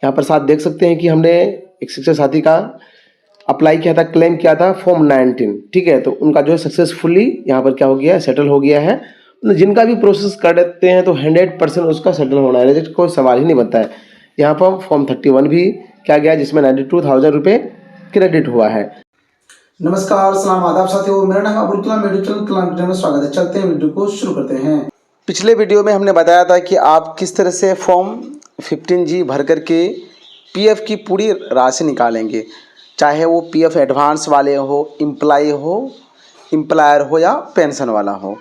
यहाँ पर साथ देख सकते हैं कि हमने एक शिक्षक साथी का अप्लाई किया था, क्लेम किया था फॉर्म 19, ठीक है। तो उनका जो है सक्सेसफुली यहाँ पर क्या हो गया है, सेटल हो गया है। जिनका भी प्रोसेस कर देते हैं तो 100% उसका सेटल होना है, रिजेक्ट कोई सवाल ही नहीं बनता है। यहाँ पर फॉर्म 31 भी क्या गया जिसमें 92,000 रुपये क्रेडिट हुआ है। नमस्कार, सलाम, आदाब साथियों, मेरा नाम अबुल कलाम, मेरे चैनल कलाम वीडियो में स्वागत है। चलते हैं वीडियो को शुरू करते हैं। पिछले वीडियो में हमने बताया था कि आप किस तरह से फॉर्म 15G भर करके पीएफ की पूरी राशि निकालेंगे, चाहे वो पीएफ एडवांस वाले हो, एम्प्लॉयर हो या पेंशन वाला हो।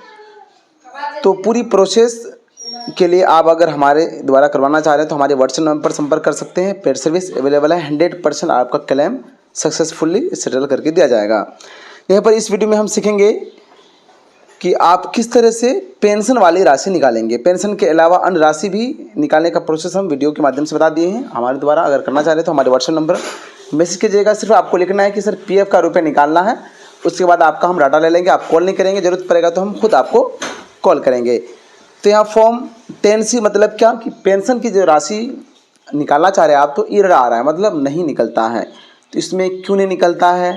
तो पूरी प्रोसेस के लिए आप अगर हमारे द्वारा करवाना चाह रहे हैं तो हमारे व्हाट्सएप नंबर पर संपर्क कर सकते हैं। पेड सर्विस अवेलेबल है, 100% आपका क्लेम सक्सेसफुली सेटल करके दिया जाएगा। यहाँ पर इस वीडियो में हम सीखेंगे कि आप किस तरह से पेंशन वाली राशि निकालेंगे। पेंशन के अलावा अन्य राशि भी निकालने का प्रोसेस हम वीडियो के माध्यम से बता दिए हैं। हमारे द्वारा अगर करना चाह रहे हैं तो हमारे व्हाट्सएप नंबर मैसेज कीजिएगा। सिर्फ आपको लिखना है कि सर पीएफ का रुपये निकालना है, उसके बाद आपका हम डाटा ले लेंगे। आप कॉल नहीं करेंगे, ज़रूरत पड़ेगा तो हम खुद आपको कॉल करेंगे। तो यहाँ फॉर्म 10C मतलब क्या कि पेंशन की जो राशि निकालना चाह रहे हैं आप, तो एरर आ रहा है, मतलब नहीं निकलता है। तो इसमें क्यों नहीं निकलता है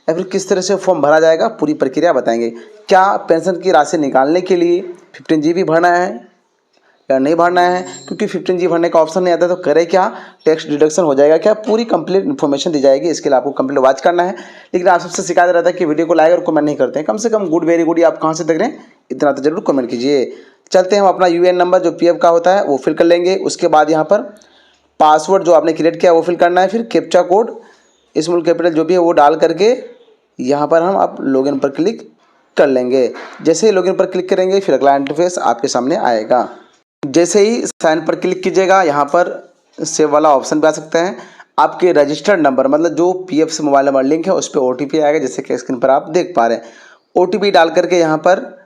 या फिर किस तरह से फॉर्म भरा जाएगा, पूरी प्रक्रिया बताएंगे। क्या पेंशन की राशि निकालने के लिए 15G भरना है या नहीं भरना है, क्योंकि 15G भरने का ऑप्शन नहीं आता तो करे क्या, टैक्स डिडक्शन हो जाएगा क्या, पूरी कंप्लीट इन्फॉर्मेशन दी जाएगी। इसके लिए आपको कंप्लीट वॉच करना है। लेकिन आप सबसे शिकायत रहता है कि वीडियो को लाइक और कमेंट नहीं करते हैं। कम से कम गुड वेरी गुड आप कहाँ से देख रहे हैं इतना तो जरूर कमेंट कीजिए। चलते हैं, हम अपना यूएन नंबर जो पीएफ का होता है वो फिल कर लेंगे। उसके बाद यहाँ पर पासवर्ड जो आपने क्रिएट किया वो फिल करना है। फिर कैप्चा कोड स्मॉल कैपिटल जो भी है वो डाल करके यहाँ पर हम अब लॉगिन पर क्लिक कर लेंगे। जैसे ही लॉगिन पर क्लिक करेंगे फिर अगला इंटरफेस आपके सामने आएगा। जैसे ही साइन पर क्लिक कीजिएगा यहाँ पर सेव वाला ऑप्शन भी आ सकता है। आपके रजिस्टर्ड नंबर मतलब जो पीएफ से मोबाइल नंबर लिंक है उस पर ओटीपी आएगा, जैसे कि स्क्रीन पर आप देख पा रहे हैं। ओटीपी डाल करके यहाँ पर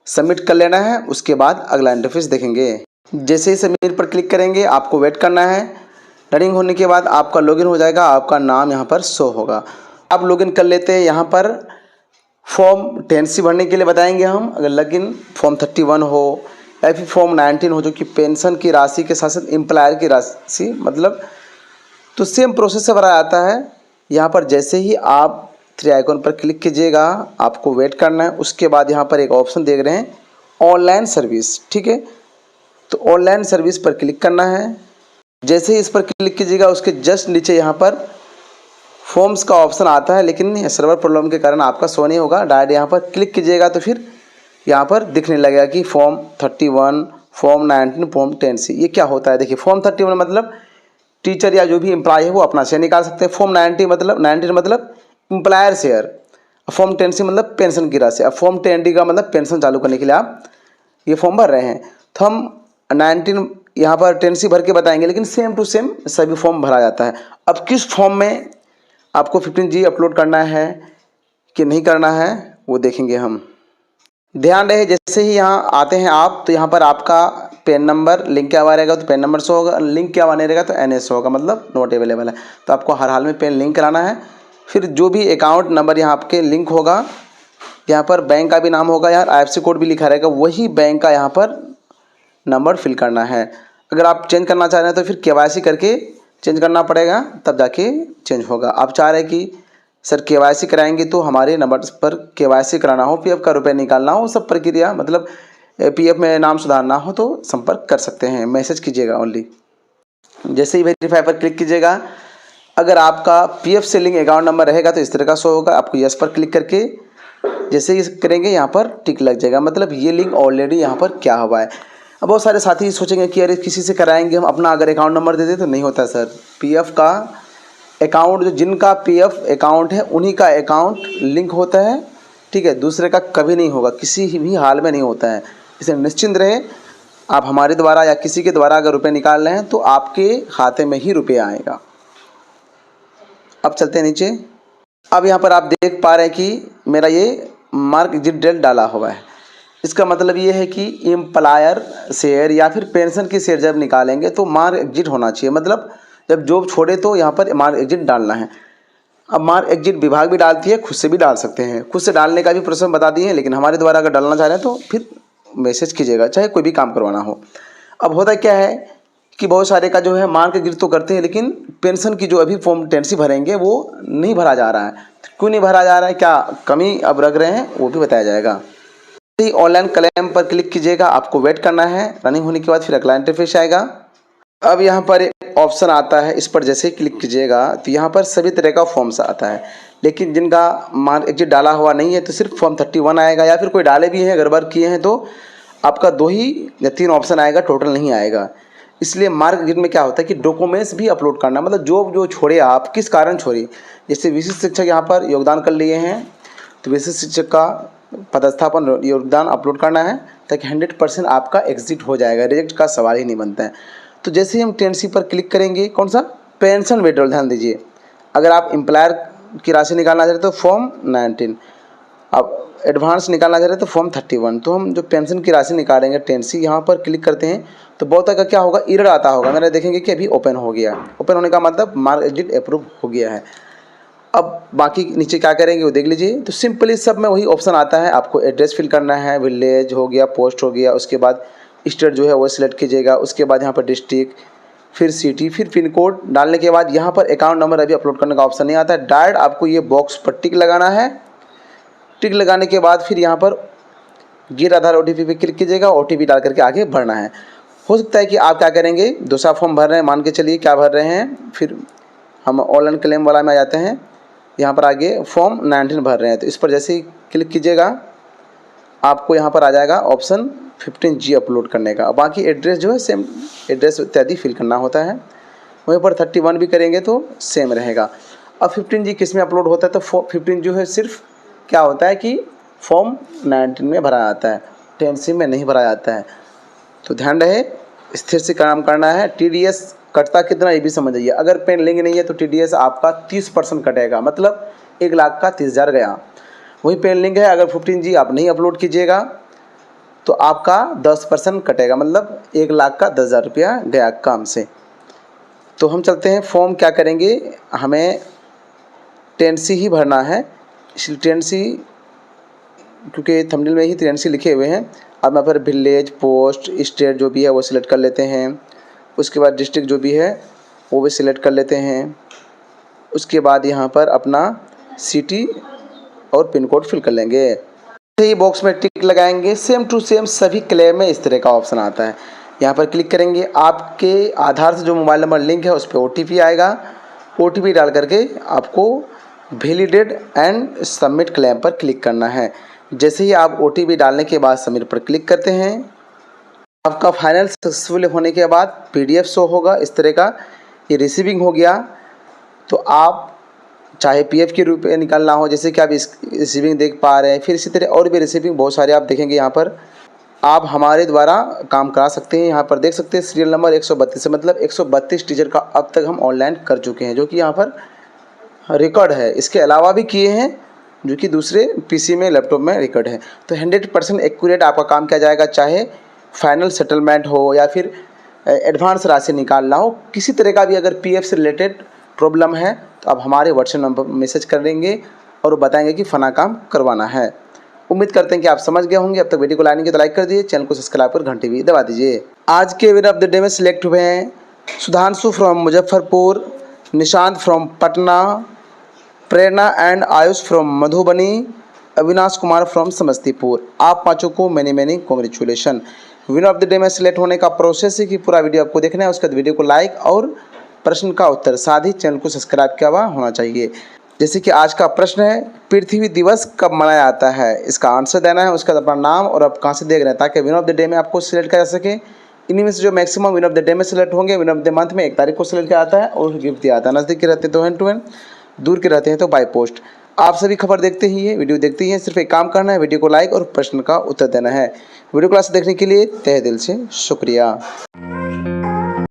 सबमिट कर लेना है। उसके बाद अगला इंटरफेस देखेंगे। जैसे ही सबमिट पर क्लिक करेंगे आपको वेट करना है। रनिंग होने के बाद आपका लॉगिन हो जाएगा, आपका नाम यहाँ पर शो होगा। अब लॉगिन कर लेते हैं। यहाँ पर फॉर्म 10C भरने के लिए बताएंगे हम। अगर लॉगिन फॉर्म 31 हो या फिर फॉर्म 19 हो जो कि पेंशन की राशि के साथ साथ एम्प्लॉयर की राशि मतलब, तो सेम प्रोसेस से भरा जाता है। यहाँ पर जैसे ही आप 3 आइकॉन पर क्लिक कीजिएगा आपको वेट करना है। उसके बाद यहाँ पर एक ऑप्शन देख रहे हैं ऑनलाइन सर्विस, ठीक है। तो ऑनलाइन सर्विस पर क्लिक करना है। जैसे ही इस पर क्लिक कीजिएगा उसके जस्ट नीचे यहाँ पर फॉर्म्स का ऑप्शन आता है, लेकिन सर्वर प्रॉब्लम के कारण आपका शो नहीं होगा। डायरेक्ट यहाँ पर क्लिक कीजिएगा तो फिर यहाँ पर दिखने लगेगा कि फॉर्म 31, फॉर्म 19, फॉर्म 10C। ये क्या होता है देखिए। फॉर्म 31 मतलब टीचर या जो भी एम्प्लॉय है वो अपना शेयर निकाल सकते हैं। फॉर्म 19 मतलब एम्प्लॉयर शेयर। फॉर्म 10C मतलब पेंशन की राशि। अब फॉर्म 10D का मतलब पेंशन चालू करने के लिए आप ये फॉर्म भर रहे हैं। तो हम 19 यहाँ पर 10C भर के बताएंगे, लेकिन सेम टू सेम सभी फॉर्म भरा जाता है। अब किस फॉर्म में आपको 15G अपलोड करना है कि नहीं करना है वो देखेंगे हम। ध्यान रहे जैसे ही यहाँ आते हैं आप तो यहाँ पर आपका पैन नंबर लिंक किया हुआ रहेगा तो पैन नंबर शो होगा, लिंक किया हुआ नहीं रहेगा तो NS होगा, मतलब नॉट अवेलेबल है। तो आपको हर हाल में पैन लिंक कराना है। फिर जो भी अकाउंट नंबर यहाँ आपके लिंक होगा, यहाँ पर बैंक का भी नाम होगा, यहाँ IFSC कोड भी लिखा रहेगा, वही बैंक का यहाँ पर नंबर फिल करना है। अगर आप चेंज करना चाह रहे हैं तो फिर KYC करके चेंज करना पड़ेगा, तब जाके चेंज होगा। आप चाह रहे हैं कि सर KYC कराएंगे तो हमारे नंबर पर KYC कराना हो, पीएफ का रुपये निकालना हो, सब प्रक्रिया मतलब पीएफ में नाम सुधारना हो तो संपर्क कर सकते हैं, मैसेज कीजिएगा ओनली। जैसे ही वेरीफाई पर क्लिक कीजिएगा, अगर आपका पीएफ से लिंक अकाउंट नंबर रहेगा तो इस तरह का शो होगा। आपको यस पर क्लिक करके जैसे ही करेंगे यहाँ पर टिक लग जाएगा, मतलब ये लिंक ऑलरेडी यहाँ पर क्या हुआ है। अब बहुत सारे साथी सोचेंगे कि अरे किसी से कराएंगे हम, अपना अगर अकाउंट नंबर दे दें तो नहीं होता सर। पीएफ का अकाउंट जो जिनका पीएफ अकाउंट है उन्हीं का अकाउंट लिंक होता है, ठीक है। दूसरे का कभी नहीं होगा, किसी भी हाल में नहीं होता है। इसलिए निश्चिंत रहे, आप हमारे द्वारा या किसी के द्वारा अगर रुपये निकाल रहे हैं तो आपके खाते में ही रुपये आएगा। अब चलते हैं नीचे। अब यहाँ पर आप देख पा रहे हैं कि मेरा ये मार्क एग्जिट डेट डाला हुआ है। इसका मतलब ये है कि एम्प्लॉयर शेयर या फिर पेंशन की शेयर जब निकालेंगे तो मार्क एग्जिट होना चाहिए, मतलब जब जॉब छोड़े तो यहाँ पर मार्क एग्जिट डालना है। अब मार्क एग्जिट विभाग भी डालती है, खुद से भी डाल सकते हैं। खुद से डालने का भी प्रोसेस बता दिए हैं, लेकिन हमारे द्वारा अगर डालना चाह रहे हैं तो फिर मैसेज कीजिएगा, चाहे कोई भी काम करवाना हो। अब होता क्या है कि बहुत सारे का जो है मान के गिर तो करते हैं, लेकिन पेंशन की जो अभी फॉर्म 10C भरेंगे वो नहीं भरा जा रहा है। क्यों नहीं भरा जा रहा है, क्या कमी अब रख रहे हैं, वो भी बताया जाएगा। ऑनलाइन क्लेम पर क्लिक कीजिएगा, आपको वेट करना है। रनिंग होने के बाद फिर अगला इंटरफेस आएगा। अब यहाँ पर एक ऑप्शन आता है, इस पर जैसे ही क्लिक कीजिएगा तो यहाँ पर सभी तरह का फॉर्म्स आता है, लेकिन जिनका मान एग्जिट डाला हुआ नहीं है तो सिर्फ फॉर्म 31 आएगा, या फिर कोई डाले भी हैं गड़बड़ किए हैं तो आपका 2 ही या 3 ऑप्शन आएगा, टोटल नहीं आएगा। इसलिए मार्क एग्जिट में क्या होता है कि डॉक्यूमेंट्स भी अपलोड करना, मतलब जो छोड़े आप किस कारण छोड़े। जैसे विशिष्ट शिक्षक यहाँ पर योगदान कर लिए हैं तो विशिष्ट शिक्षक का पदस्थापन योगदान अपलोड करना है, ताकि 100% आपका एग्जिट हो जाएगा, रिजेक्ट का सवाल ही नहीं बनता है। तो जैसे ही हम 10C पर क्लिक करेंगे, कौन सा पेंशन विड्रॉल, ध्यान दीजिए। अगर आप एम्प्लॉयर की राशि निकालना चाहते तो फॉर्म 19, आप एडवांस निकालना चाह रहे तो फॉर्म 31। तो हम जो पेंशन की राशि निकालेंगे 10C, यहाँ पर क्लिक करते हैं तो बहुत का क्या होगा, एरर आता होगा। मैंने देखेंगे कि अभी ओपन हो गया, ओपन होने का मतलब मार्क एग्जिट अप्रूव हो गया है। अब बाकी नीचे क्या करेंगे वो देख लीजिए। तो सिंपली सब में वही ऑप्शन आता है, आपको एड्रेस फिल करना है, विलेज हो गया, पोस्ट हो गया, उसके बाद स्टेट जो है वो सिलेक्ट कीजिएगा, उसके बाद यहाँ पर डिस्ट्रिक्ट, फिर सिटी, फिर पिन कोड डालने के बाद यहाँ पर अकाउंट नंबर अभी अपलोड करने का ऑप्शन नहीं आता है। डायरेक्ट आपको ये बॉक्स पर टिक लगाना है। टिक लगाने के बाद फिर यहाँ पर गेट आधार OTP पे क्लिक कीजिएगा, OTP डाल करके आगे भरना है। हो सकता है कि आप क्या करेंगे, दूसरा फॉर्म भर रहे हैं, मान के चलिए क्या भर रहे हैं, फिर हम ऑनलाइन क्लेम वाला में आ जाते हैं। यहाँ पर आगे फॉर्म 19 भर रहे हैं, तो इस पर जैसे ही क्लिक कीजिएगा आपको यहाँ पर आ जाएगा ऑप्शन 15G अपलोड करने का। बाकी एड्रेस जो है सेम एड्रेस इत्यादि फिल करना होता है। वहीं पर 31 भी करेंगे तो सेम रहेगा। अब 15G किस में अपलोड होता है, तो 15 जो है सिर्फ क्या होता है कि फॉर्म 19 में भरा जाता है, 10C में नहीं भरा जाता है। तो ध्यान रहे, स्थिर से काम करना है। TDS कटता कितना ये भी समझ जाइए। अगर पेन लिंक नहीं है तो TDS आपका 30% कटेगा, मतलब 1 लाख का 30,000 गया। वही पेन लिंक है, अगर 15G आप नहीं अपलोड कीजिएगा तो आपका 10% कटेगा, मतलब 1 लाख का 10,000 रुपया गया काम से। तो हम चलते हैं, फॉर्म क्या करेंगे, हमें 10C ही भरना है, इसलिए 10C क्योंकि थंबनेल में ही 10C लिखे हुए हैं। अब यहाँ पर विलेज, पोस्ट, स्टेट जो भी है वो सिलेक्ट कर लेते हैं, उसके बाद डिस्ट्रिक्ट जो भी है वो भी सिलेक्ट कर लेते हैं, उसके बाद यहाँ पर अपना सिटी और पिन कोड फिल कर लेंगे। ये बॉक्स में टिक लगाएंगे। सेम टू सेम सभी क्लेम में इस तरह का ऑप्शन आता है। यहाँ पर क्लिक करेंगे, आपके आधार से जो मोबाइल नंबर लिंक है उस पर OTP आएगा। OTP डाल करके आपको वैलिडेट एंड सबमिट क्लेम पर क्लिक करना है। जैसे ही आप OTP डालने के बाद सबमिट पर क्लिक करते हैं, आपका फाइनल सक्सेसफुल होने के बाद PDF शो होगा इस तरह का, ये रिसीविंग हो गया। तो आप चाहे PF के रूप में निकालना हो, जैसे कि आप इस रिसीविंग देख पा रहे हैं, फिर इसी तरह और भी रिसीविंग बहुत सारे आप देखेंगे। यहाँ पर आप हमारे द्वारा काम करा सकते हैं। यहाँ पर देख सकते हैं सीरियल नंबर 132 से, मतलब 132 टीचर का अब तक हम ऑनलाइन कर चुके हैं, जो कि यहाँ पर रिकॉर्ड है। इसके अलावा भी किए हैं जो कि दूसरे PC में, लैपटॉप में रिकॉर्ड है। तो 100% एक्यूरेट आपका काम किया जाएगा, चाहे फाइनल सेटलमेंट हो या फिर एडवांस राशि निकालना हो। किसी तरह का भी अगर PF से रिलेटेड प्रॉब्लम है तो आप हमारे WhatsApp नंबर पर मैसेज कर देंगे और बताएंगे कि फना काम करवाना है। उम्मीद करते हैं कि आप समझ गए होंगे। अब तक वीडियो को लाइक नहीं किया तो लाइक कर दीजिए, चैनल को सब्सक्राइब कर घंटी भी दबा दीजिए। आज के विनर ऑफ द डे में सिलेक्ट हुए हैं Sudhanshu from Muzaffarpur, Nishant from Patna, Prerna and Ayush from Madhubani, Avinash Kumar from Samastipur. आप पाँचों को many congratulation. Winner of the day में सिलेक्ट होने का प्रोसेस है कि पूरा वीडियो आपको देखना है, उसके बाद वीडियो को लाइक और प्रश्न का उत्तर, साथ ही चैनल को सब्सक्राइब किया हुआ होना चाहिए। जैसे कि आज का प्रश्न है, पृथ्वी दिवस कब मनाया जाता है, इसका आंसर देना है, उसका अपना नाम और आप कहाँ से देख रहे हैं, ताकि विनर ऑफ द डे में आपको सिलेक्ट किया जा सके। इन्हीं में से जो maximum winner of the day में सिलेक्ट होंगे, विनर ऑफ द मंथ में 1 तारीख को सिलेक्ट किया जाता है और गिफ्ट दिया जाता है। नज़दीक के रहते हैं तो हैंड टू हैंड, दूर के रहते हैं तो बाय पोस्ट। आप सभी खबर देखते ही है, वीडियो देखते ही हैं, सिर्फ एक काम करना है, वीडियो को लाइक और प्रश्न का उत्तर देना है। वीडियो क्लास देखने के लिए तहे दिल से शुक्रिया।